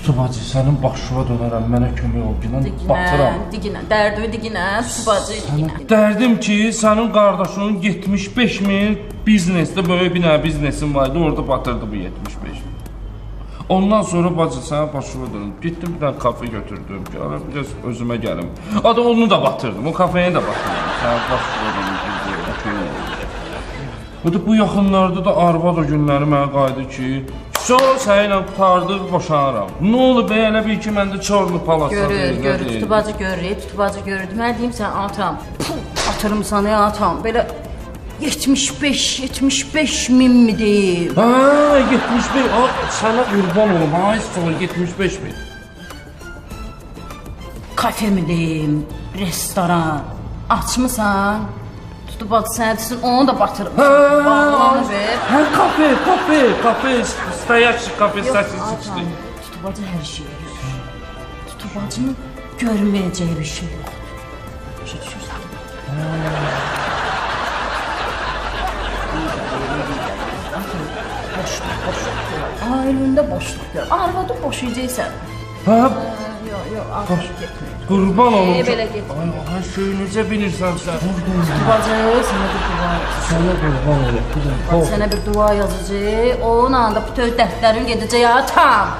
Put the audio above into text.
Tutu bacı, sənin başına dönərəm, mənə kömək ol, bilən batıram. Diginə, dərdimi diginə, Tutu bacı diginə. Dərdim ki, sənin qardaşının 75.000 biznesdə böyük bir biznesin vardı, orada batırdı bu 75.000. Ondan sonra bacı sənə başına dönüm. Getdim bir dənə kafe götürdüm ki, ara biraz özümə gəlim. Adı onu da batırdım, o kafeyi də batırdım. Sənə başına dönüm. Bu yaxınlarda da arvad o günləri mənə qaydı ki, sonra səninlə qutardıq, boşanıram. Nə olub be, elə bil ki, məndə çorlu palasa. Görür, Tutu bacı görür, Tutu bacı görür. Mən deyim sən atam, atırım sana atam, belə 75 min mi deyim? Haa, 75, sənə qurban olum, ay sonra 75 min. Kafe mi deyim, restoran, açmısan? Tutu bacı sənə desin, onu da batırım. Bağlanı ver. Hə, kafe, stoyaçı kafe səsi çıxdı. Tutu bacı hər şeyi görür. Tutu bacının görməyəcəyi bir şey yox. Bir şey düşürsən. Boşluq. Ailində boşluq gör. Arvadı boşayacaqsan. Hə, Yox, arvad getmir. qurban olum. Belə getmir. Ay, hər şeyi necə bilirsən sən? Tutu bacı, sənə bir dua yazacaq. Sənə qurban olum. Sənə bir dua yazacaq. Onun anda bütün dərdlərin gedəcək atam.